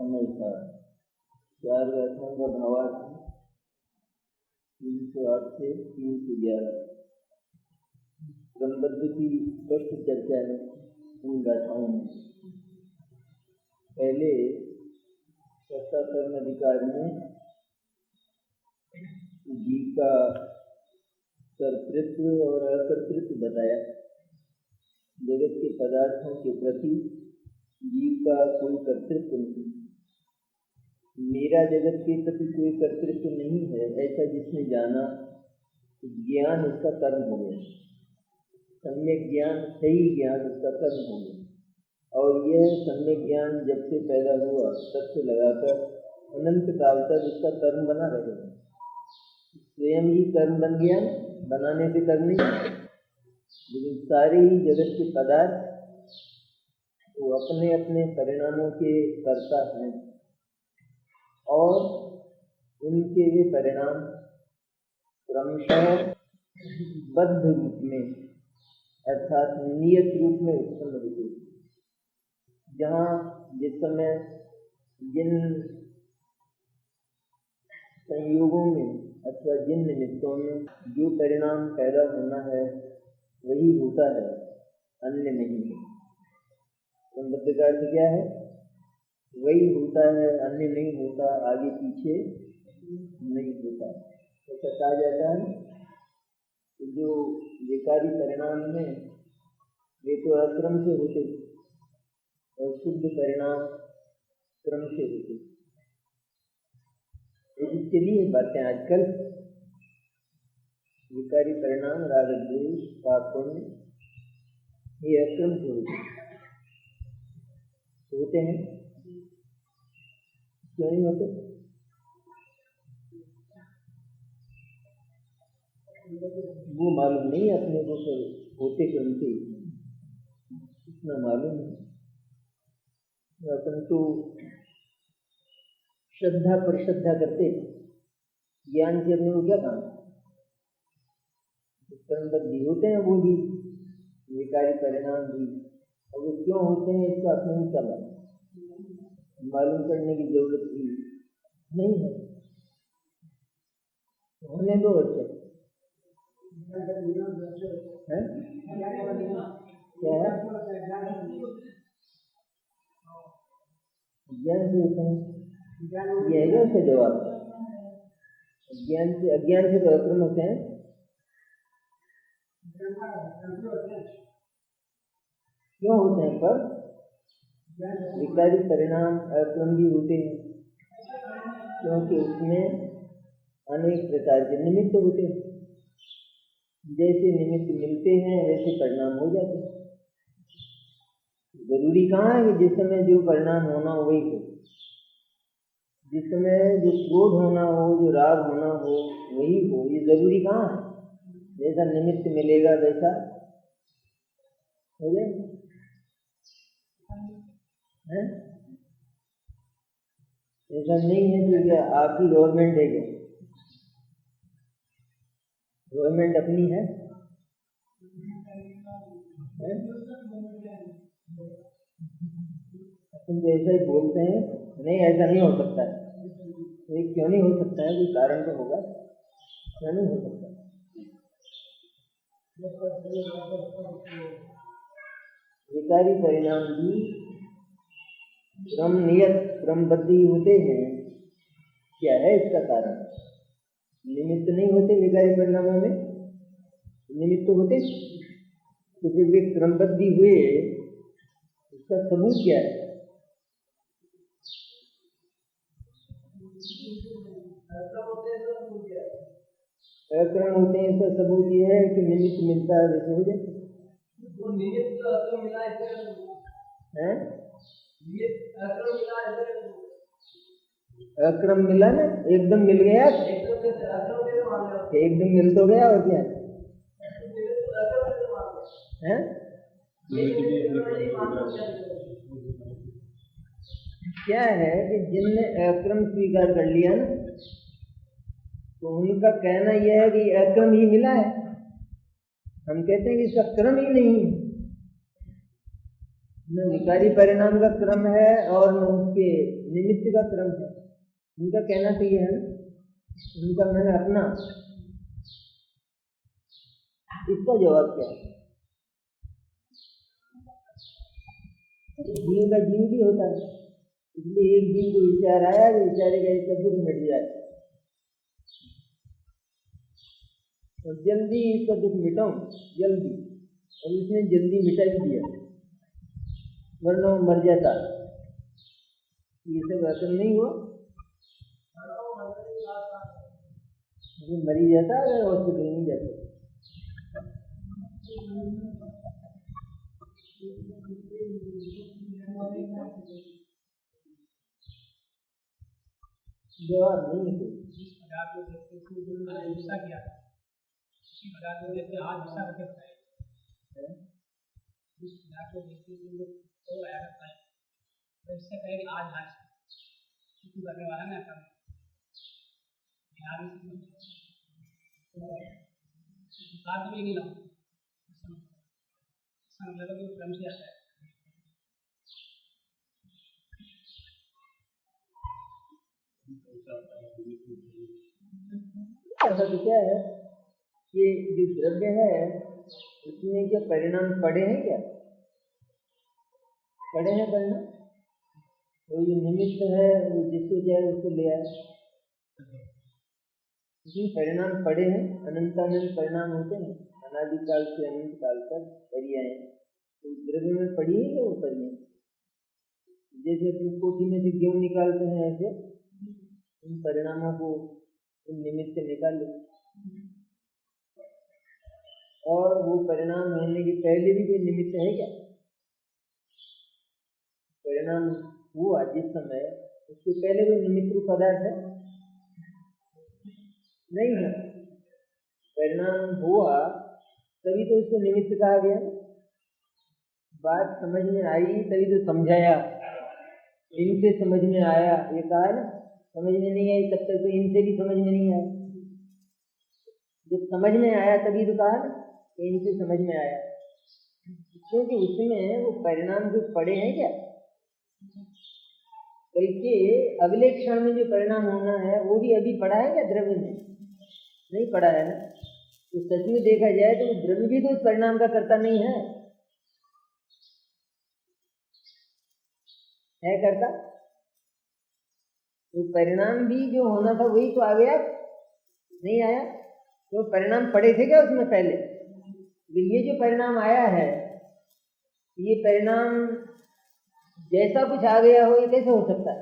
समय था। 4 व्याख्यान का भावार्थ 308 से 311 क्रमबद्ध की स्पष्ट चर्चा है इन गाथाओं में। पहले सत्ता कर्म अधिकार में जीव का कर्तृत्व और अकर्तृत्व बताया। जगत के पदार्थों के प्रति जीव का कोई कर्तृत्व नहीं, मेरा जगत के प्रति कोई कर्तृत्व नहीं है, ऐसा जिसने जाना ज्ञान उसका कर्म हो गया। सम्यक ज्ञान, सही ज्ञान उसका कर्म हो गया। और यह सम्यक ज्ञान जब से पैदा हुआ तब से लगाकर अनंत काल तक उसका कर्म बना रहेगा। स्वयं ही कर्म बन गया, बनाने से कर्म नहीं। लेकिन सारे ही जगत के पदार्थ वो अपने अपने परिणामों के कर्ता हैं और उनके वे परिणाम क्रमशः बद्ध रूप में अर्थात नियत रूप में उत्पन्न होते। जहाँ जिस समय जिन संयोगों में अथवा जिन निमित्तों में जो परिणाम पैदा होना है वही होता है, अन्य नहीं है। क्रमबद्ध का अर्थ क्या है? वही होता है, अन्य नहीं होता, आगे पीछे नहीं होता। ऐसा कहा जाता है कि जो विकारी परिणाम हैं वे तो अक्रम से होते और शुद्ध परिणाम क्रम से होते। चलिए बातें आजकल विकारी परिणाम राग द्वेष पाप पुण्य ये अक्रम से होते हैं। क्यों नहीं होते? वो मालूम नहीं अपने को होते क्रम से, इतना मालूम है। अपन तो श्रद्धा पर श्रद्धा करते, ज्ञान से अपने को क्या काम? कर्मबद्ध होते हैं वो भी, विकारी परिणाम भी, और वो क्यों होते हैं इसका अपने को क्या मालूम करने की जरूरत भी नहीं है। होने दो बच्चे हैं क्या है? ज्ञान से होते हैं, ये है उसका जवाब। ज्ञान से अज्ञान से तो अक्रम होते हैं। क्यों होते हैं? पर विकारी परिणाम अक्रम भी होते हैं क्योंकि उसमें अनेक प्रकार के निमित्त होते हैं। जैसे निमित्त मिलते हैं वैसे परिणाम हो जाते हैं। जरूरी कहाँ है कि जिस समय जो परिणाम होना हो वही हो, जिस समय जो क्रोध होना हो, जो राग होना हो वही हो, ये जरूरी कहाँ है? जैसा निमित्त मिलेगा वैसा हो जाएगा। ऐसा नहीं है कि क्या आपकी गवर्नमेंट है? क्या गवर्नमेंट अपनी है? तुम तो ऐसा ही बोलते हैं, नहीं ऐसा नहीं हो सकता है। तो क्यों नहीं हो सकता है? कोई कारण तो होगा, क्यों नहीं हो सकता? विकारी परिणाम भी क्रम नियत क्रमबद्ध ही होते हैं। क्या है इसका कारण? निमित्त नहीं होते विकारी परिणामों में, निमित्त होते तो फिर वे क्रमबद्ध हुए, इसका सबूत क्या है? अक्रम होते हैं, इसका सबूत ये है कि निमित्त मिलता है वैसे हो जाए। अक्रम मिला ना, एकदम मिल गया, एकदम मिल तो गया और क्या है? क्या है कि जिनने अक्रम स्वीकार कर लिया ना तो उनका कहना यह है कि अक्रम ही मिला है। हम कहते हैं कि इसका क्रम ही नहीं है। न विकारी परिणाम का क्रम है और न उसके निमित्त का क्रम है। उनका कहना तो ये है ना, उनका मैंने अपना, इसका जवाब क्या है? जीव का जीव भी होता है, इसलिए एक जीव को विचार आया तो विचारेगा इसका दुख मिट जाए और जल्दी इसका दुख मिटाऊं जल्दी, और उसने जल्दी मिटा भी दिया, वरना वो मर जाता। ये सब असर नहीं हुआ, वो मरी जाता अगर हॉस्पिटल नहीं जाता। जवाब नहीं है। गुस्सा किया जैसे आज गुस्सा करके बताए, इससे कहेंगे आज आज छुट्टी करने वाला ना काम बात भी नहीं लाऊं, मतलब कि क्रम से आता है। ऐसा तो क्या है कि जो द्रव्य है उसमें क्या परिणाम पड़े हैं? क्या पड़े हैं परिणाम? वो जो निमित्त है वो जिसको जाए उसको ले आए, इसमें परिणाम पड़े हैं। अनंतानंत परिणाम होते हैं, अनादिकाल से अनंत काल तक परियां हैं, तो द्रव्य में पड़ी है क्या वो परियां? जैसे तुम कोठी में से गेहूं निकालते हैं, ऐसे उन परिणामों को उन निमित्त से निकाल लो। और वो परिणाम होने के पहले भी कोई निमित्त है क्या? परिणाम हुआ जिस समय, उसके पहले कोई निमित्त रूप पदार्थ है? नहीं है। परिणाम हुआ तभी तो उसको निमित्त कहा गया। बात समझ में आई तभी तो समझाया, इनसे समझ में आया, ये कहा ना। समझ में नहीं आई तब तक तो इनसे भी समझ में नहीं आया, जब समझ में आया तभी तो कहा ना इनसे समझ में आया, क्योंकि उसमें वो परिणाम जो पड़े हैं क्या, बल्कि अगले क्षण में जो परिणाम होना है वो भी अभी पड़ा है क्या? द्रव्य में नहीं पड़ा है ना। तो सच में देखा जाए तो द्रव्य भी तो उस परिणाम का कर्ता नहीं है, है करता? तो परिणाम भी जो होना था वही तो आ गया, नहीं आया? तो परिणाम पड़े थे क्या उसमें पहले? तो ये जो परिणाम आया है, ये परिणाम जैसा कुछ आ गया हो, ये कैसे हो सकता है?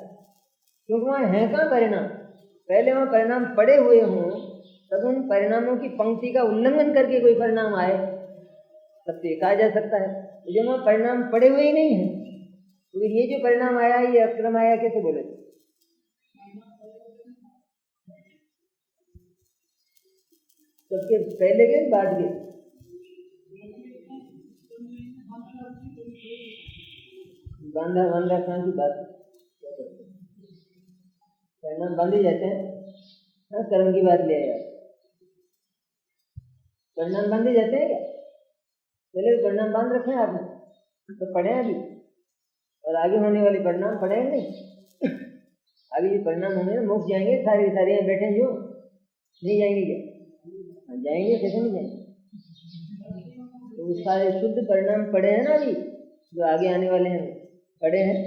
क्योंकि वहां है कहाँ परिणाम? पहले वहां परिणाम पड़े हुए हों, तब उन परिणामों की पंक्ति का उल्लंघन करके कोई परिणाम आए तब तो ये कहा जा सकता है। तो जब वहां परिणाम पड़े हुए ही नहीं है, तो फिर ये जो परिणाम आया ये अक्रम आया कैसे बोले? सबके पहले के बाद के? बांधा बांधा कहाँ की बात? परिणाम बांधे जाते हैं? हाँ, कर्म की बात ले आया। परिणाम बांधे जाते हैं क्या? पहले परिणाम बांध रखे हैं आपने, तो पढ़े हैं अभी, और आगे होने वाले परिणाम पढ़े हैं नहीं? आगे जो परिणाम होंगे ना, मोक्ष जाएंगे सारे सारे यहाँ बैठे जो, नहीं जाएंगे क्या? जाएंगे, कैसे नहीं जाएंगे? तो वो सारे शुद्ध परिणाम पड़े हैं ना अभी, जो आगे आने वाले हैं पड़े हैं।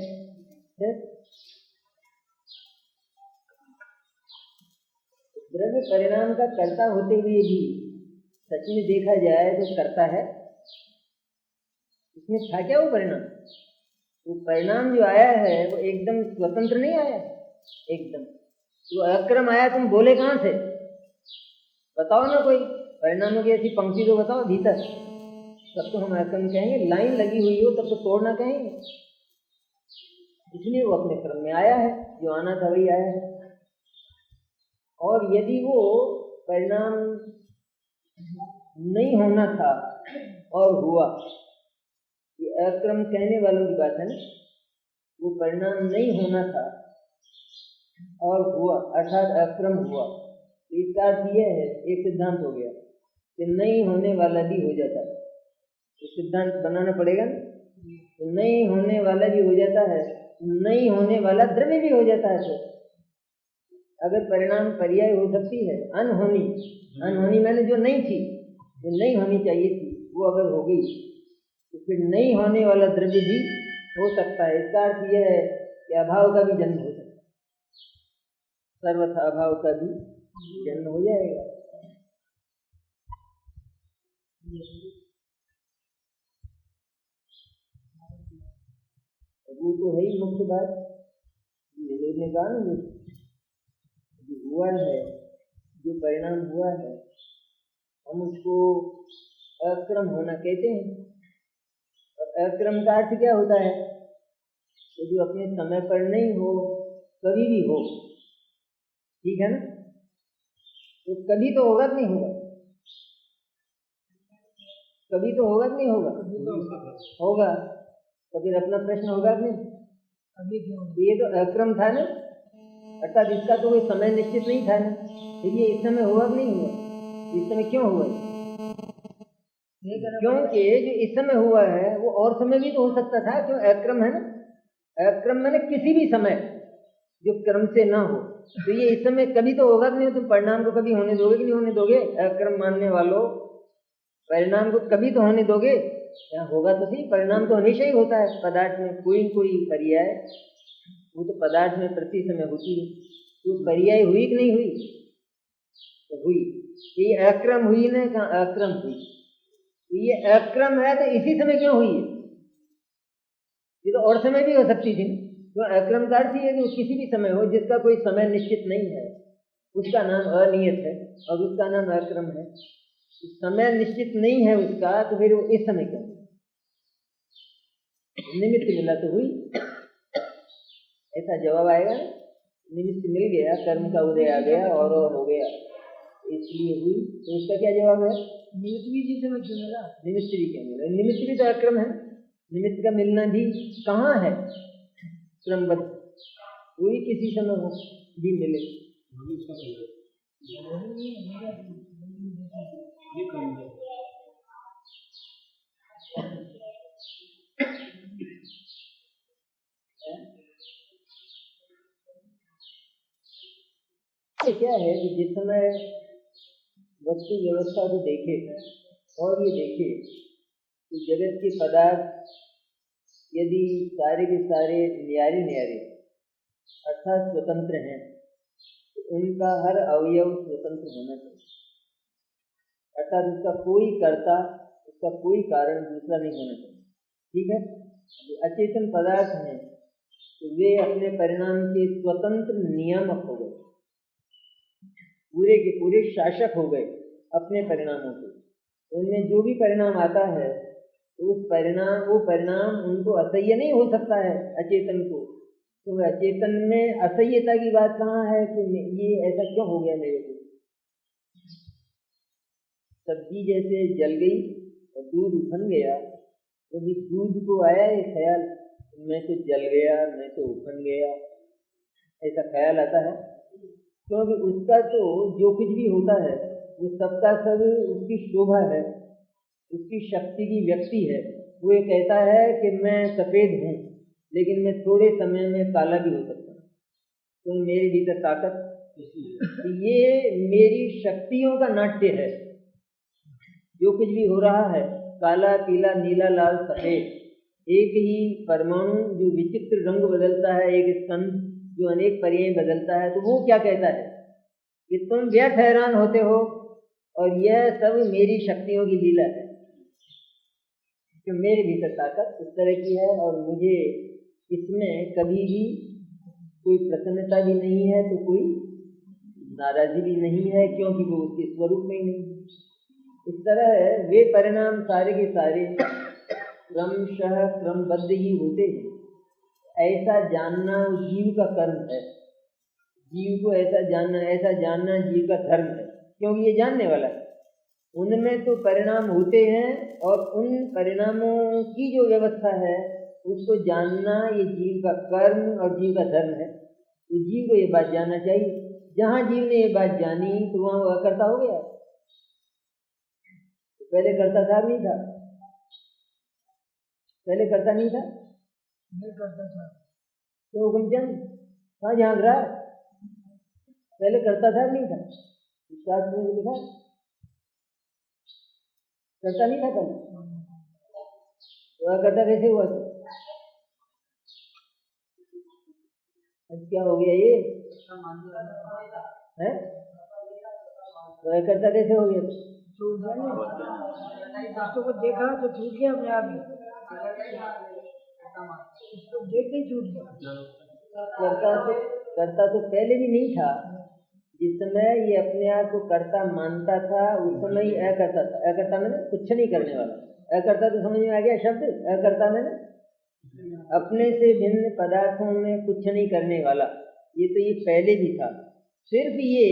द्रव्य परिणाम का कर्ता होते हुए भी सच में देखा जाए तो करता है, इसमें था क्या वो परिणाम? वो परिणाम जो आया है वो एकदम स्वतंत्र नहीं आया, एकदम वो अक्रम आया। तुम बोले कहाँ से? बताओ ना कोई परिणामों की ऐसी पंक्ति तो बताओ भीतर, तब तो हम अक्रम कहेंगे। लाइन लगी हुई हो तब तो तोड़ना कहेंगे, इसलिए वो अपने क्रम में आया है, जो आना था वही आया है। और यदि वो परिणाम नहीं होना था और हुआ, ये अक्रम कहने वालों की बात है ना, वो परिणाम नहीं होना था और हुआ अर्थात अक्रम हुआ, तो इसका अर्थ यह है, एक सिद्धांत हो गया कि नहीं होने वाला भी हो जाता है। तो सिद्धांत बनाना पड़ेगा ना। तो नहीं होने वाला भी हो जाता है, नहीं होने वाला द्रव्य भी हो जाता है। फिर अगर परिणाम पर्याय हो सकती है, अनहोनी, अनहोनी मैंने जो नहीं थी, जो नहीं होनी चाहिए थी, वो अगर हो गई तो फिर नहीं होने वाला द्रव्य भी हो सकता है। इसका अर्थ यह है कि अभाव का भी जन्म हो सकता है, सर्वथा अभाव का भी जन्म हो जाएगा। वो तो है ही मुख्य बात। ने कहा ना, जो हुआ है, जो परिणाम हुआ है, हम उसको अक्रम होना कहते हैं। और अक्रम का अर्थ क्या होता है? तो जो अपने समय पर नहीं हो, कभी भी हो, ठीक है ना? तो कभी तो होगा कि नहीं होगा? कभी तो होगा कि नहीं होगा? होगा। तो फिर अपना प्रश्न होगा कि नहीं? ये तो अक्रम था ना, अर्थात इसका तो कोई समय निश्चित नहीं था ना। तो ये इस समय हुआ कि नहीं हुआ? इस समय क्यों हुआ? क्योंकि जो इस समय हुआ है वो और समय भी तो हो सकता था। क्यों? अक्रम है ना। अक्रम मैंने किसी भी समय जो क्रम से ना हो। तो ये इस समय कभी तो होगा कि नहीं? तुम परिणाम को कभी होने दोगे कि नहीं होने दोगे? अक्रम मानने वालों, परिणाम को कभी तो होने दोगे? क्या होगा तो सही, परिणाम तो हमेशा ही होता है पदार्थ में। कोई कोई पर्याय वो तो पदार्थ में प्रति समय होती है। तो पर्याय हुई कि नहीं हुई? तो हुई। ये अक्रम हुई ना, कहाँ अक्रम हुई? तो ये अक्रम है तो इसी समय क्यों हुई है? ये तो और समय भी हो सकती थी। तो अक्रम का अर्थ ही है कि किसी भी समय हो जिसका कोई समय निश्चित नहीं है, उसका नाम अनियत है और उसका नाम अक्रम है। समय निश्चित नहीं है उसका, तो फिर वो इस समय क्यों? निमित्त मिला तो हुई, ऐसा जवाब आएगा ना। निमित्त मिल गया, कर्म का उदय आ गया और हो गया, इसलिए हुई। तो इसका क्या जवाब है? निमित्त भी जिस समय क्यों मिला? निमित्त भी क्या मिला? निमित्त भी तो अक्रम है। निमित्त का मिलना भी कहाँ है? क्रमबद्ध। कोई किसी समय हो भी मिले। क्या है कि जिस समय वस्तु व्यवस्था को देखे और ये देखे कि जगत के पदार्थ यदि सारे के सारे न्यारे न्यारे अर्थात स्वतंत्र हैं, तो उनका हर अवयव स्वतंत्र होना चाहिए। अर्थात उसका कोई कर्ता, उसका कोई कारण दूसरा नहीं होना चाहिए। ठीक है? जो अचेतन पदार्थ हैं तो वे अपने परिणाम के स्वतंत्र नियामक हो गए, पूरे के पूरे शासक हो गए अपने परिणामों के। उनमें जो भी परिणाम आता है तो उस परिणाम, वो परिणाम उनको असह्य नहीं हो सकता है अचेतन को। तो अचेतन में असह्यता की बात कहाँ है कि ये ऐसा क्यों हो गया मेरे को? सब्जी जैसे जल गई और दूध उफन गया, तो भी दूध को आया ये ख्याल, मैं तो जल गया, मैं तो उफन गया, ऐसा ख्याल आता है? क्योंकि उसका तो जो कुछ भी होता है वो सबका सब उसकी शोभा है, उसकी शक्ति की व्यक्ति है। वो ये कहता है कि मैं सफेद हूँ लेकिन मैं थोड़े समय में काला भी हो सकता हूँ, तो मेरे भीतर ताकत, ये मेरी शक्तियों का नाट्य है। जो कुछ भी हो रहा है, काला, पीला, नीला, लाल, सफेद, एक ही परमाणु जो विचित्र रंग बदलता है, एक स्कंद जो अनेक पर्याय बदलता है, तो वो क्या कहता है कि तुम व्यर्थ हैरान होते हो और यह सब मेरी शक्तियों की लीला है, कि मेरे भीतर ताकत इस तरह की है और मुझे इसमें कभी भी कोई प्रसन्नता भी नहीं है तो कोई नाराजी भी नहीं है, क्योंकि वो उसके स्वरूप में ही नहीं है। इस तरह वे परिणाम सारे के सारे क्रमशः क्रमबद्ध ही होते हैं। ऐसा जानना जीव का कर्म है। जीव को ऐसा जानना जीव का धर्म है, क्योंकि ये जानने वाला है। उनमें तो परिणाम होते हैं और उन परिणामों की जो व्यवस्था है उसको जानना ये जीव का कर्म और जीव का धर्म है। तो जीव को ये बात जानना चाहिए। जहाँ जीव ने ये बात जानी तो वहाँ वो अकर्ता हो गया। पहले करता था नहीं था, पहले करता नहीं था? नहीं करता था। तो हुक्मचंद कहाँ झांक रहा है? पहले करता था नहीं था? शास्त्र में लिखा करता नहीं था पहले। तो करता कैसे हुआ? तो अब क्या हो गया ये है? तो करता कैसे हो गया? छूट गया, उसको कुछ देखा तो छूट गया अपने आप ही, उसको देख के छूट गया। करता तो पहले भी नहीं था। जिस समय ये अपने आप को कर्ता मानता था उस समय ही अकर्ता था। अकर्ता मैंने कुछ नहीं करने वाला। अकर्ता तो समझ में आ गया शब्द? अकर्ता मैंने अपने से भिन्न पदार्थों में कुछ नहीं करने वाला। ये तो ये पहले भी था, सिर्फ ये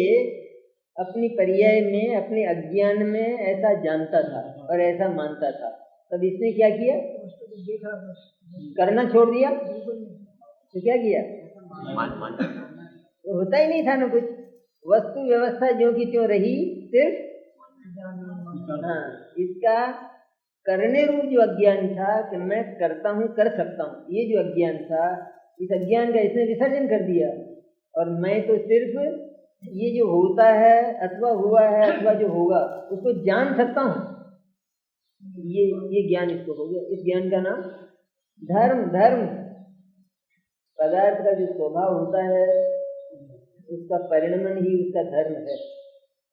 अपनी पर्याय में अपने अज्ञान में ऐसा जानता था और ऐसा मानता था। तब इसने क्या किया? करना छोड़ दिया। तो क्या किया? तो होता ही नहीं था ना कुछ। वस्तु व्यवस्था जो की त्यों रही, सिर्फ हाँ इसका करने रूप जो अज्ञान था कि मैं करता हूँ, कर सकता हूँ, ये जो अज्ञान था, इस अज्ञान का इसने विसर्जन कर दिया। और मैं तो सिर्फ ये जो होता है अथवा हुआ है अथवा जो होगा उसको जान सकता हूँ। ये ज्ञान इसको हो गया। इस ज्ञान का नाम धर्म। धर्म पदार्थ का जो स्वभाव होता है उसका परिणमन ही उसका धर्म है।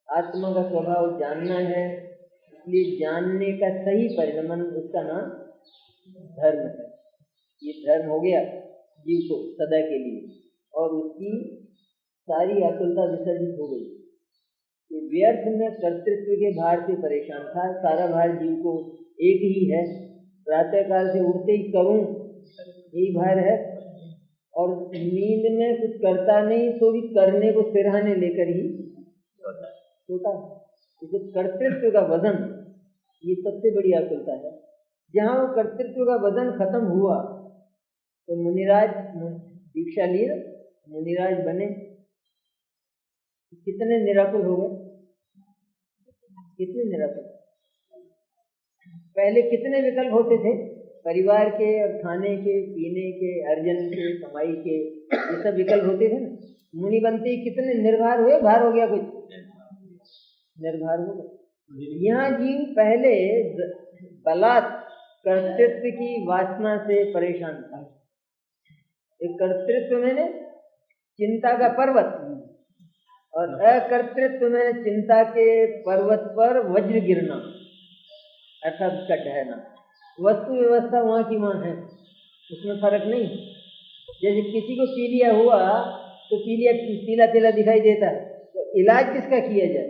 आत्मा का स्वभाव जानना है, इसलिए जानने का सही परिणमन उसका नाम धर्म है। ये धर्म हो गया जीव को सदा के लिए, और उसकी सारी आकुलता विसर्जित हो गई। ये व्यर्थ में कर्तृत्व के भार से परेशान था। सारा भार जीव को एक ही है, प्रातः काल से उठते ही करूं यही भार है, और नींद में कुछ करता नहीं तो भी करने को सिरहाने लेकर ही सोता है। इसे कर्तृत्व का वजन, ये सबसे बड़ी आकुलता है। जहाँ वो कर्तृत्व का वजन खत्म हुआ तो मुनिराज दीक्षा लिए, मुनिराज बने। कितने निराकुल हो गए? कितने निराकुल? पहले कितने विकल्प होते थे? परिवार के और खाने के, पीने के, अर्जन के, कमाई के, ये सब विकल्प होते थे ना। मुनि बनते ही कितने निर्भर हुए? भार हो गया, कुछ निर्भर हो गया। यहाँ जीव पहले बलात् कर्तृत्व की वासना से परेशान था। एक कर्तृत्व मैंने चिंता का पर्वत, और अकर्तृत्व में चिंता के पर्वत पर वज्र गिरना, अर्थात उसका ढहना। वस्तु व्यवस्था वहाँ की वहाँ है, उसमें फर्क नहीं। जैसे किसी को पीलिया हुआ तो पीलिया पीला पीला दिखाई देता है, तो इलाज किसका किया जाए?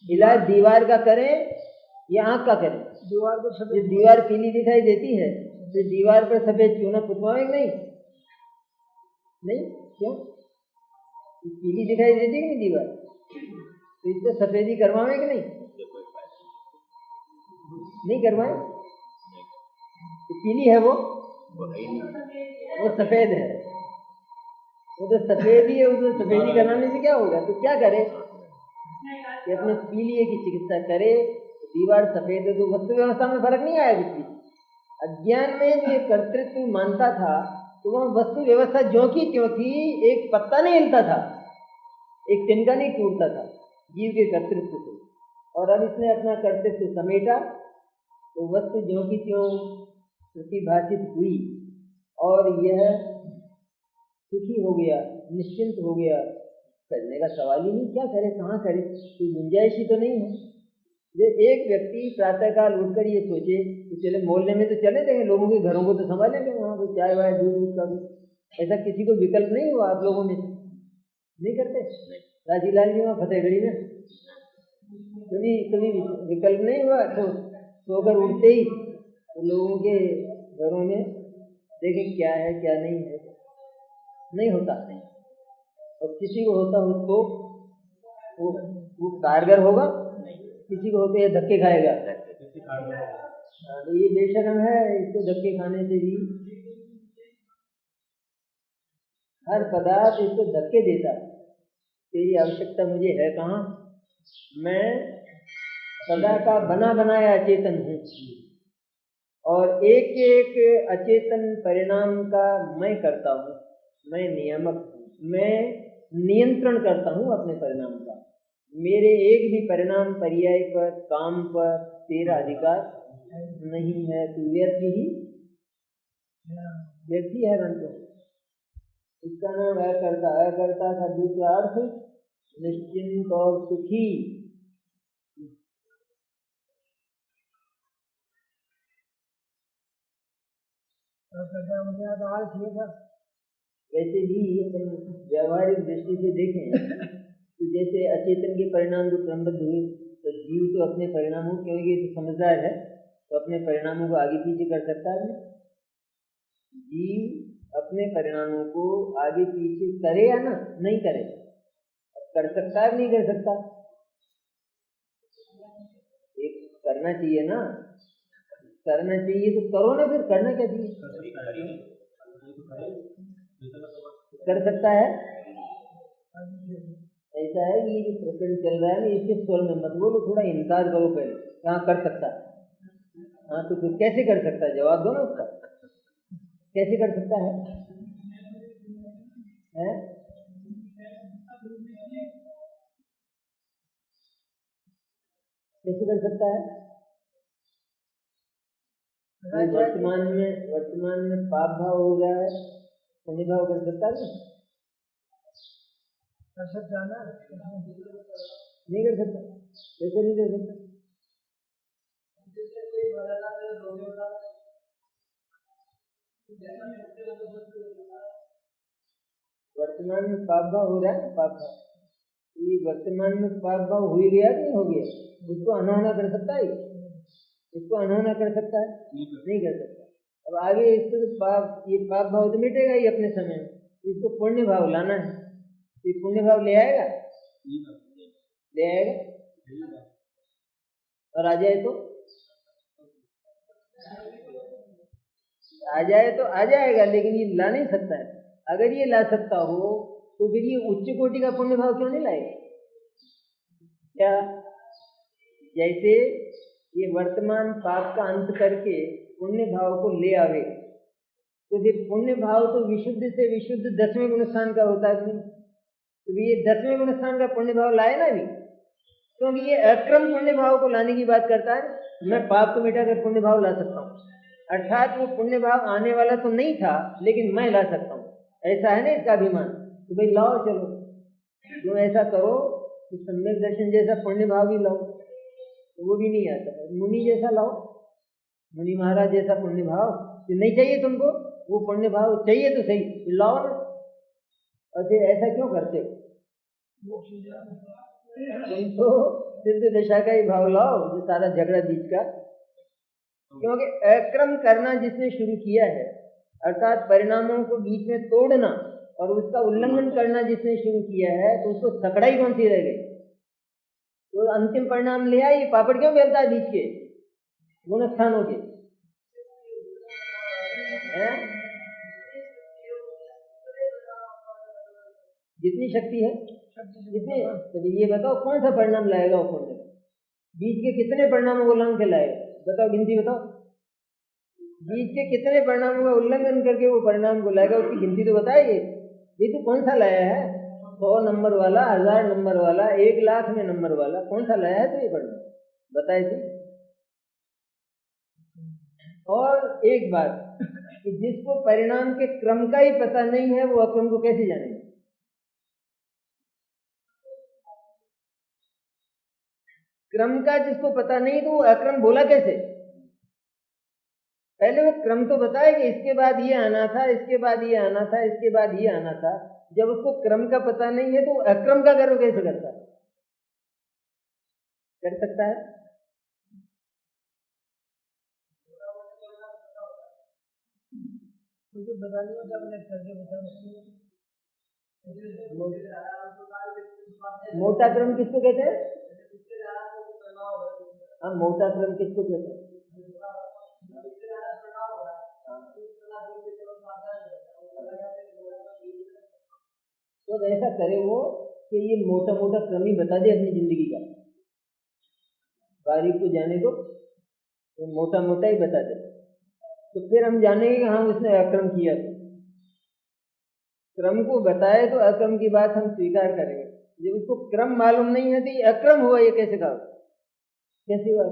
इलाज दीवार का करें या आँख का करें? दीवार को सफेद, दीवार पीली दिखाई देती है तो दीवार पर सफेद चूना पुतवाएंगे? नहीं नहीं, क्यों? पीली दिखाई देती है कि दीवार, तो इसको सफेदी करवाएं कि नहीं? नहीं करवाएं। तो पीली है वो सफेद है, वो तो सफेद ही है, उसको सफेदी कराने से क्या होगा? तो क्या करे कि अपने पीलिए की चिकित्सा करे। दीवार सफेद है तो वस्तु व्यवस्था में फर्क नहीं आया कुछ भी। अज्ञान में जो ये कर्तृत्व मानता था तो वह वस्तु व्यवस्था जो की त्यों थी, एक पत्ता नहीं हिलता था, एक तिनका नहीं टूटता था जीव के कर्तृत्व से। और अब इसने अपना कर्तृत्व समेटा तो वस्तु जो की त्यों प्रतिभाषित हुई, और यह सुखी हो गया, निश्चिंत हो गया। करने का सवाल ही नहीं, क्या करे, कहाँ करे, कोई गुंजाइश ही तो नहीं है। जो एक व्यक्ति प्रातःकाल उठकर ये सोचे कि चले मोहल्ले में तो चले जाएंगे, लोगों के घरों को तो संभालेंगे, वहाँ कोई चाय वाय दूध का भी, ऐसा किसी को विकल्प नहीं हुआ आप लोगों में? नहीं करते? राजीलाल जी वहाँ फतेहगढ़ी में कभी विकल्प नहीं हुआ? तो सोकर उठते ही तो लोगों के घरों में देखें क्या है क्या नहीं है, नहीं होता। नहीं, और किसी को होता हो तो वो कारगर होगा, किसी को होते धक्के खाएगा। तो ये बेशरम है, इसको धक्के खाने से भी हर पदार्थ इसको धक्के देता। तेरी आवश्यकता मुझे है कहाँ? मैं सदा का बना बनाया चेतन हूँ, और एक एक अचेतन परिणाम का मैं करता हूँ, मैं नियामक हूँ, मैं नियंत्रण करता हूँ अपने परिणाम का। मेरे एक भी परिणाम पर्याय पर, काम पर तेरा अधिकार नहीं है। तू व्यक्ति है रंतो। इसका नाम अकर्ता। अकर्ता का दूसरा अर्थ निश्चिंत और सुखी। वैसे भी अपन व्यवहारिक दृष्टि से देखें तो जैसे अचेतन के परिणाम जो क्रमबद्ध हुए, तो जीव तो अपने परिणामों, क्योंकि ये तो समझदार है तो अपने परिणामों को आगे पीछे कर सकता है। जीव अपने परिणामों को आगे पीछे करे या ना नहीं करे, कर सकता है नहीं कर सकता? एक करना चाहिए ना, करना चाहिए तो करो ना, फिर करना क्या चाहिए? कर सकता है। ऐसा है कि ये जो प्रकरण चल रहा है ना, इसके स्वर में मत बोलो, थोड़ा इनकार करो पहले। कहाँ कर सकता है? हाँ तो फिर कैसे कर सकता है, जवाब दो ना उसका। कैसे कर सकता है? कैसे कर सकता है? वर्तमान में पाप भाव हो रहा है, पुण्य भाव कर सकता है? कर सकता ना? नहीं कर सकता। कैसे नहीं कर सकता? वर्तमान में पाप भाव हो रहा है, पाप भाव, ये वर्तमान में पाप भाव हो ही गया कि नहीं हो गया? उसको अनहोना कर सकता है? इसको अनहोना कर सकता है? नहीं कर सकता। अब आगे इसको तो पाप, ये पाप भाव तो मिटेगा ही अपने समय में, इसको पुण्य भाव लाना है। ये पुण्य भाव ले आएगा? ले आएगा। और आ जाए तो आ जाएगा, लेकिन ये ला नहीं सकता है। अगर ये ला सकता हो तो फिर ये उच्च कोटि का पुण्य भाव क्यों नहीं लाएगा? क्या जैसे ये वर्तमान पाप का अंत करके पुण्य भाव को ले आवे, तो फिर पुण्य भाव तो विशुद्ध से विशुद्ध 10वें गुण स्थान का होता है, तो ये 10वें गुण स्थान का पुण्य भाव लाए ना भी, क्योंकि ये अक्रम पुण्य भाव को लाने की बात करता है। मैं पाप को मिटाकर पुण्य भाव ला सकता हूँ, अर्थात वो पुण्य भाव आने वाला तो नहीं था लेकिन मैं ला सकता हूँ, ऐसा है ना इसका अभिमान। तो भाई लाओ, चलो तुम ऐसा करो तो सम्यक दर्शन जैसा पुण्य भाव भी लाओ, तो वो भी नहीं आता। मुनि जैसा लाओ, मुनि महाराज जैसा पुण्य भाव। तो नहीं चाहिए तुमको वो पुण्य भाव, चाहिए तो सही, तो लाओ ना। और फिर ऐसा क्यों करते हो? तुम तो सिद्ध दशा का ही भाव लाओ, जो सारा झगड़ा बीच का। क्योंकि अक्रम करना जिसने शुरू किया है, अर्थात परिणामों को बीच में तोड़ना और उसका उल्लंघन करना जिसने शुरू किया है, तो उसको सकड़ाई कौन सी रह गई? तो अंतिम परिणाम ले आई, पापड़ क्यों बेलता है बीच के गुण स्थानों के? जितनी शक्ति है जितनी, तो ये बताओ कौन सा परिणाम लाएगा वो पुण्य? बीच के कितने परिणामों को उल्लंघन के लाएगा? बताओ, गिनती बताओ। बीच के कितने परिणामों का उल्लंघन करके वो परिणाम को लाएगा, उसकी गिनती तो बताइए। ये तो कौन सा लाया है? 100 नंबर वाला, 1000 नंबर वाला, 1 लाख में नंबर वाला, कौन सा लाया है? तो ये परिणाम बताए थे। और एक बात कि जिसको परिणाम के क्रम का ही पता नहीं है, वो अक्रम को कैसे जानेगा? क्रम का जिसको पता नहीं, तो वो अक्रम बोला कैसे? पहले वो क्रम तो बताए कि इसके बाद ये आना था, इसके बाद ये आना था, इसके बाद ये आना था। जब उसको क्रम का पता नहीं है तो अक्रम का गर्व कैसे करता है? कर सकता है? मुझे बता नहीं होता, मैंने करके बता। मोटा क्रम किसको कहते हैं? हाँ, मोटा क्रम किसको कहते हैं? तो ऐसा करे वो कि ये मोटा मोटा क्रम ही बता दे अपनी जिंदगी का, बारीक को जाने दो, तो मोटा मोटा ही बता दे। तो फिर हम जानेंगे कि हाँ उसने अक्रम किया था। क्रम को बताए तो अक्रम की बात हम स्वीकार करेंगे। जब उसको क्रम मालूम नहीं है तो ये अक्रम हुआ, ये कैसे कहा, कैसी बात।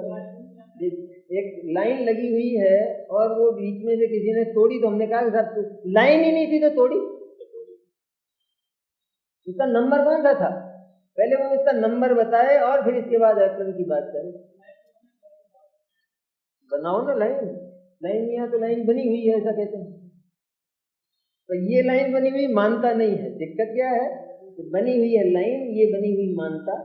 एक लाइन लगी हुई है और वो बीच में से किसी ने तोड़ी, तो हमने कहा साहब तो लाइन ही नहीं थी तो तोड़ी, उसका नंबर कौन सा था, पहले वो उसका नंबर बताए और फिर इसके बाद अक्रम की बात करें। बनाओ ना लाइन, लाइन यहाँ तो लाइन बनी हुई है ऐसा कहते हैं, तो ये लाइन बनी हुई मानता नहीं है। दिक्कत क्या है, तो बनी हुई है लाइन, ये बनी हुई मानता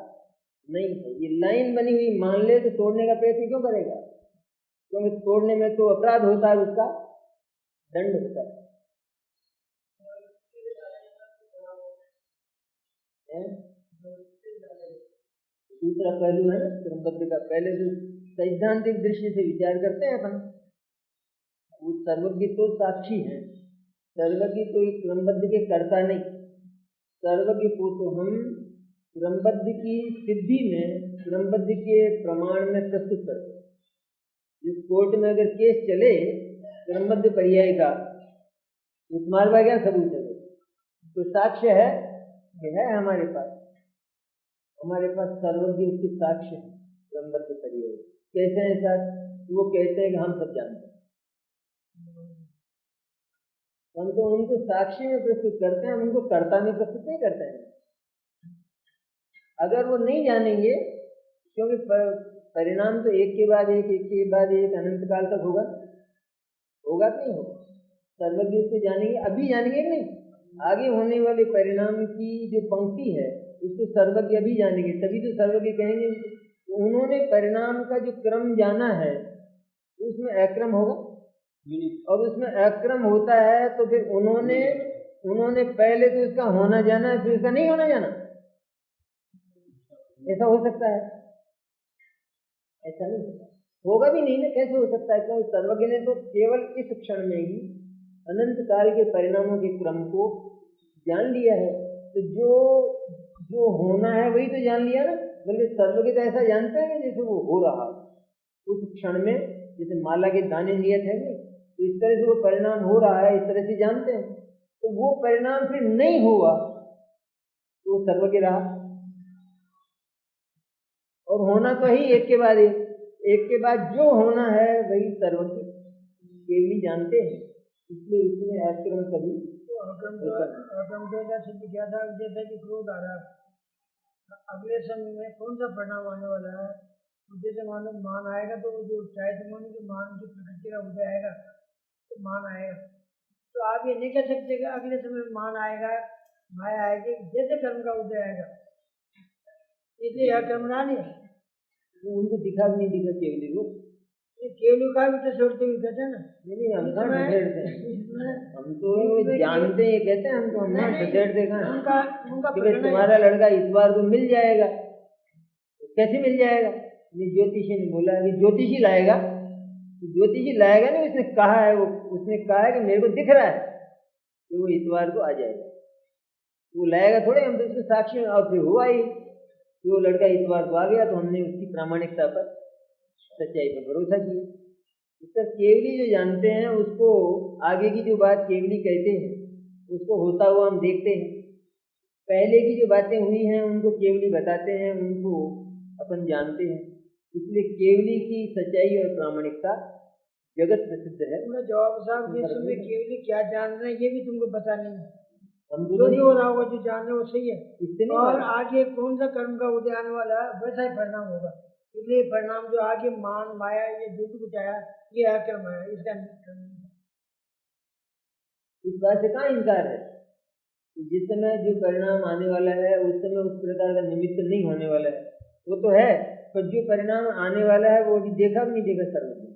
नहीं है। ये लाइन बनी हुई मान ले तो तोड़ने का प्रयत्न क्यों करेगा, क्योंकि तोड़ने में तो अपराध होता है, उसका दंड होता है। दूसरा पहलू है क्रमबद्ध का। पहले तो सैद्धांतिक दृष्टि से विचार करते हैं अपन, वो सर्वज्ञ तो साक्षी है, सर्वज्ञ तो क्रमबद्ध के कर्ता नहीं। सर्वज्ञ को तो हम क्रमबद्ध की सिद्धि में, क्रमबद्ध के प्रमाण में प्रस्तुत करते हैं। जिस कोर्ट में अगर केस चले क्रमबद्ध पर्याय का, इस मालवा क्या सबूत है, तो साक्ष्य है कि है हमारे पास सर्वज्ञ उसकी साक्ष्य है क्रमबद्ध पर्याय। कैसे हैं साक्ष्य, वो कहते हैं कि हम सब जानते हैं, हम तो उनको साक्षी में प्रस्तुत करते हैं, हम उनको कर्ता में प्रस्तुत नहीं करते हैं। अगर वो नहीं जानेंगे, क्योंकि परिणाम तो एक के बाद एक अनंत काल तक होगा कि नहीं होगा। सर्वज्ञ उसको जानेंगे, अभी जानेंगे कि नहीं, आगे होने वाले परिणाम की जो पंक्ति है उसको सर्वज्ञ अभी जानेंगे, तभी तो सर्वज्ञ कहेंगे। उन्होंने परिणाम का जो क्रम जाना है उसमें अक्रम होगा, और उसमें अक्रम होता है तो फिर उन्होंने पहले तो इसका होना जाना है, फिर इसका नहीं होना जाना, ऐसा हो सकता है? ऐसा नहीं होगा भी नहीं ना, कैसे हो सकता है? क्योंकि सर्वज्ञ ने तो केवल इस क्षण में ही अनंत काल के परिणामों के क्रम को जान लिया है, तो जो होना है वही तो जान लिया ना। बल्कि सर्वज्ञ तो ऐसा जानते हैं जैसे वो हो रहा उस क्षण में, जैसे माला के दाने नियत है नहीं, तो इस तरह से वो परिणाम हो रहा है, इस तरह से जानते हैं। तो वो परिणाम फिर नहीं हुआ तो वो सर्वज्ञ रहा, और होना तो ही एक के बाद एक के बाद जो होना है वही सर्वज्ञ केवली जानते हैं, इसलिए उसमें अक्रम कभी सिद्ध किया था। जैसे कि क्रोध आ रहा है, अगले समय में कौन सा परिणाम आने वाला है, जैसे मानो मान आएगा तो जो चाहे के मान की प्रकृति का उदय आएगा तो मान आएगा। तो आप ये नहीं कह सकते कि अगले समय में मान आएगा, माया आएगी, जैसे कर्म का उदय आएगा, इसलिए यह कर्म ना नहीं उनको दिखा भी नहीं दिखा केवली को, केवली का भी तो छोड़ते हुए कहते हैं ना। नहीं हम कहाँ ठठेरते हैं, हम तो जानते हैं, कहते हैं हम तो, हम कहाँ ठठेरते कहाँ कि तुम्हारा लड़का इतवार को मिल जाएगा। कैसे मिल जाएगा? ज्योतिषी ने बोला कि ज्योतिषी लाएगा, ज्योतिषी लाएगा नहीं, उसने कहा है, उसने कहा है कि मेरे को दिख रहा है कि वो इतवार को आ जाएगा, वो लाएगा थोड़े, हम तो उसके साक्षी। और फिर हुआ ही कि वो लड़का इतवार को आ गया, तो हमने उसकी प्रामाणिकता पर, सच्चाई पर भरोसा किया। उसका केवली जो जानते हैं उसको आगे की जो बात केवली कहते हैं उसको होता हुआ हम देखते हैं, पहले की जो बातें हुई हैं उनको केवली बताते हैं, उनको अपन जानते हैं। इसलिए केवली की सच्चाई और प्रामाणिकता जगत प्रसिद्ध है। जवाब साहब इस समय केवली क्या जान रहे हैं ये भी तुमको पता नहीं है, जो नहीं हो रहा होगा, जो जान रहे हो सही है, और आगे कौन सा कर्म का उदय आने वाला है वैसा ही परिणाम होगा। इसलिए परिणाम जो आगे मान माया ये जो कुछ आया ये अकर्म है, इसका इस बात से कहाँ इनकार है? जिस समय जो परिणाम आने वाला है उस समय उस प्रकार का निमित्त नहीं होने वाला है, वो तो है, पर जो परिणाम आने वाला है वो अभी देखा भी नहीं देखा सर्वज्ञ,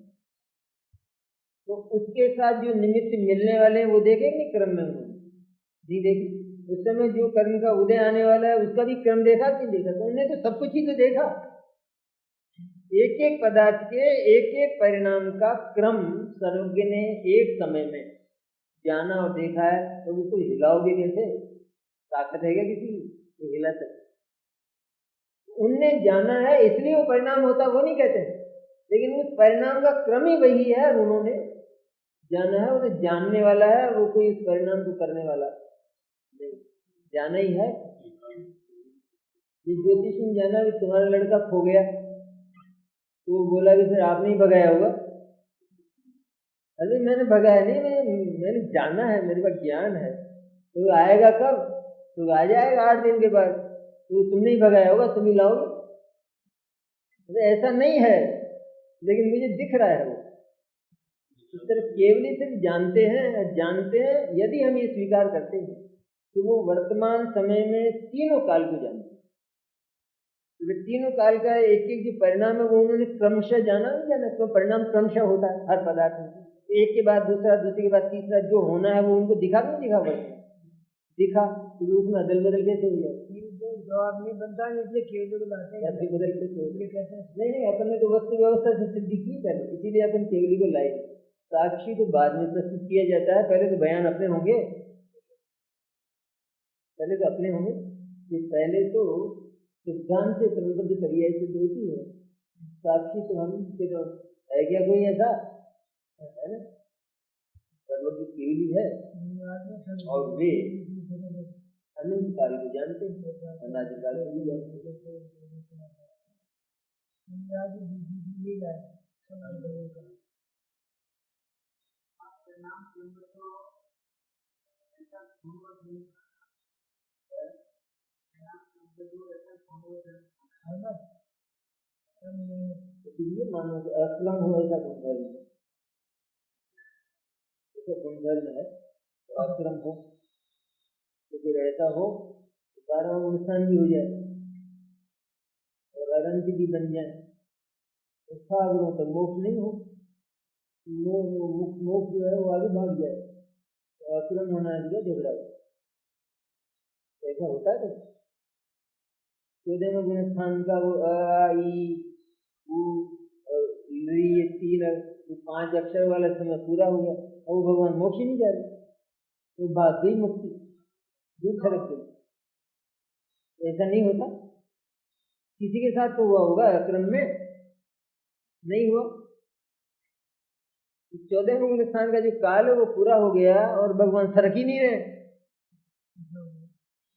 तो उसके साथ जो निमित्त मिलने वाले हैं वो देखेंगे क्रम में, नहीं देखे। उस समय जो कर्म का उदय आने वाला है उसका भी क्रम देखा कि नहीं देखा? तो उन्होंने तो सब कुछ ही तो देखा, एक एक पदार्थ के एक एक परिणाम का क्रम सर्वज्ञ ने एक समय में जाना और देखा है। तो उसको हिलाओगे कैसे? ताकत है क्या किसी की हिला सकते? उनने जाना है इसलिए वो परिणाम होता, वो नहीं कहते, लेकिन उस परिणाम का क्रम ही वही है और उन्होंने जाना है, वो तो जानने वाला है, वो कोई इस परिणाम को करने वाला नहीं, जाना ही है। ये ज्योतिष ने जाना कि तुम्हारा लड़का खो गया, तो वो बोला कि फिर आपने ही भगाया होगा। अरे मैंने भगाया नहीं, मैंने जाना है, मेरे पास ज्ञान है। तो आएगा कब? तो आ जाएगा 8 दिन के बाद। तो तुमने ही भगाया होगा, तुम ही लाओगे। अरे ऐसा नहीं है, लेकिन मुझे दिख रहा है वो। इस तरह केवल सिर्फ जानते हैं यदि हम ये स्वीकार करते हैं कि वो वर्तमान समय में तीनों काल को जानते हैं, तो तीनों काल का एक एक जो परिणाम है वो उन्होंने क्रमशः जाना, नहीं जाना, तो परिणाम क्रमशः होता है हर पदार्थ में, एक के बाद दूसरा, दूसरे के बाद तीसरा, जो होना है वो उनको दिखा नहीं दिखा, बस दिखा, तो उसमें अदल बदल कैसे हो जाए? जवाब नहीं बनता है, इसलिए केवल को लाते हैं, ऐसे बदल कैसे हो ये कहते हैं। नहीं, अपन ने तो वस्तु व्यवस्था से सिद्धि की पहले, इसीलिए अपन केवली को लाए। साक्षी तो बाद में प्रस्तुत किया जाता है, पहले तो बयान अपने होंगे, पहले तो अपने होंगे कि पहले तो सिद्धांत से क्रमबद्ध पर्याय सिद्ध होती है। साक्षी तो हम तो है क्या कोई ऐसा, है ना? सर्वज्ञ केवली है, और वे अनंत काल को जानते हैं, अनादि काल को भी जानते हैं। इसलिए मानो असलम हो ऐसा गुणधर्म है, ऐसा गुणधर्म है, असलम हो तो फिर ऐसा हो तो 12वां नुकसान भी हो जाए और अनंत भी बन जाए, तो सागरों तक मोक्ष नहीं हो, मोक्ष जो है वो आगे भाग जाए, तो असलम होना है झगड़ा, ऐसा होता है। 14वें गुण स्थान का वो अ ई उ ये 5 अक्षर वाला समय पूरा हो गया, और वो भगवान मोक्ष ही नहीं जा रहे, वो भाग गई मुक्ति, दूर छड़क गई। ऐसा नहीं होता, किसी के साथ तो हुआ होगा, क्रम में नहीं हुआ। 14वें गुण स्थान का जो काल है वो पूरा हो गया और भगवान सरक ही नहीं रहे,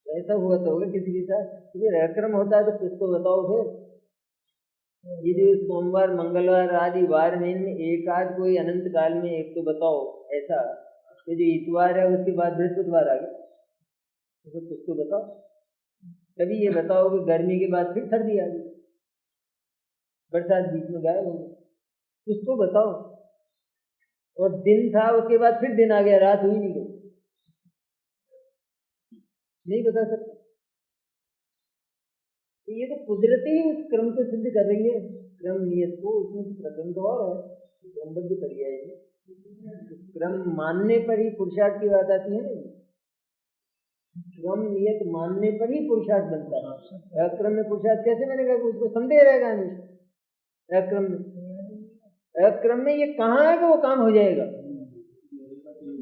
ऐसा हुआ तो होगा किसी के साथ। फिर अक्रम होता है तो कुछ तो बताओ फिर। ये जो सोमवार मंगलवार आदि वार में इनमें एक आध कोई अनंत काल में एक तो बताओ ऐसा, ये जो इतवार है उसके बाद बृहस्पतिवार आ गया, तो कुछ तो बताओ। कभी ये बताओ कि गर्मी के बाद फिर सर्दी आ गई, बरसात बीच में गायब हो गई, कुछ तो बताओ। और दिन था उसके बाद फिर दिन आ गया, रात हुई नहीं गई, नहीं बता सकते। तो ये तो कुदरती ही उस क्रम को सिद्ध कर रही है, क्रम नियत को, उसमें प्रक्रम तो और है, क्रमबद्ध पर्याय है, क्रम मानने पर ही पुरुषार्थ की बात आती है ना, क्रम नियत मानने पर ही पुरुषार्थ बनता है। अक्रम में पुरुषार्थ कैसे बनेगा? उसको संदेह रहेगा हमेशा। अक्रम में ये कहाँ है कि वो काम हो जाएगा,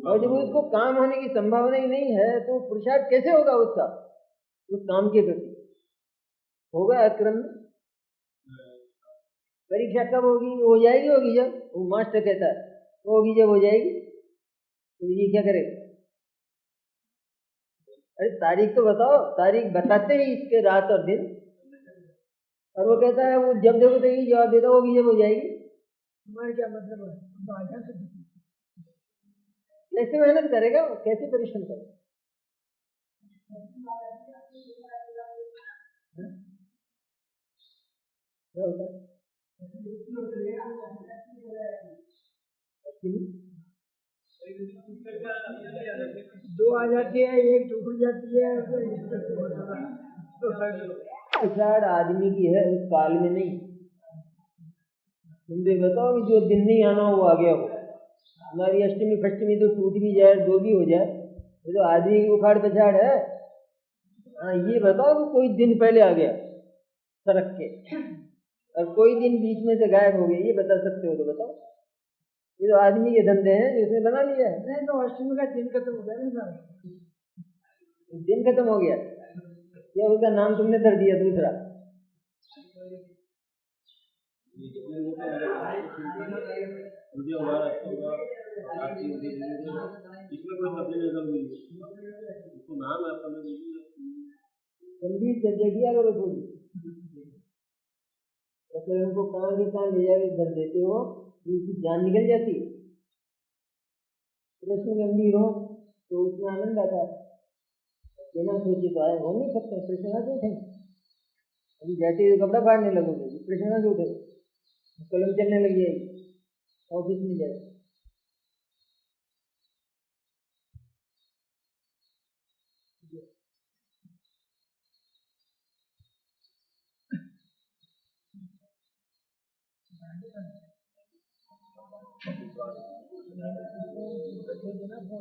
और जब उसको काम होने की संभावना ही नहीं है तो पुरुषार्थ कैसे होगा उसका, उस काम के प्रति होगा अक्रम में। परीक्षा कब होगी? हो जाएगी, होगी जब वो मास्टर कहता है होगी, जब हो जाएगी तो ये क्या करेगा? अरे तारीख तो बताओ, तारीख बताते ही इसके रात और दिन, और वो कहता है वो जब देखो तो यही जवाब देता होगी जब हो जाएगी। तुम्हारे क्या मतलब है? कैसे मेहनत करेगा, कैसे परिश्रम करेगा? क्या होता है? दो आ जाती है, एक टूट जाती है, पिछाड़ आदमी की है, उस काल में नहीं। तुम देख बताओ कि जो दिन नहीं आना वो आ गया हो, हमारी अष्टमी फष्टमी तो टूट भी जाए, दो भी हो जाए, ये तो आदमी की उखाड़ पिछाड़ है। हाँ ये बताओ कि कोई दिन पहले आ गया सरक के, और कोई दिन बीच में से गायब हो गया, ये बता सकते हो तो बताओ। ये तो आदमी के धंधे हैं जो उसने बना लिया है। नहीं तो अष्टमी का दिन खत्म हो गया ना सर, दिन खत्म हो गया या उसका नाम तुमने धर दिया दूसरा? ये जितने लोग हैं वीडियो हमारा अच्छा होगा, आपकी इसमें कोई मसले नहीं कर हुई उसको नाम है आपका गंभीर जगह करो थोड़ी, तो फिर उनको कहाँ के कहाँ ले जाके धर देते हो, उनकी जान निकल जाती है। प्रश्न गंभीर हो तो उसमें आनंद आता है, बिना सोचे तो आए हो नहीं सकते, प्रश्न ना उठे। अभी जाते हुए कपड़ा फाड़ने लगोगे, प्रश्न ना उठे, कलम चलने लग जाएगी, ऑफिस में जाए।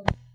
ना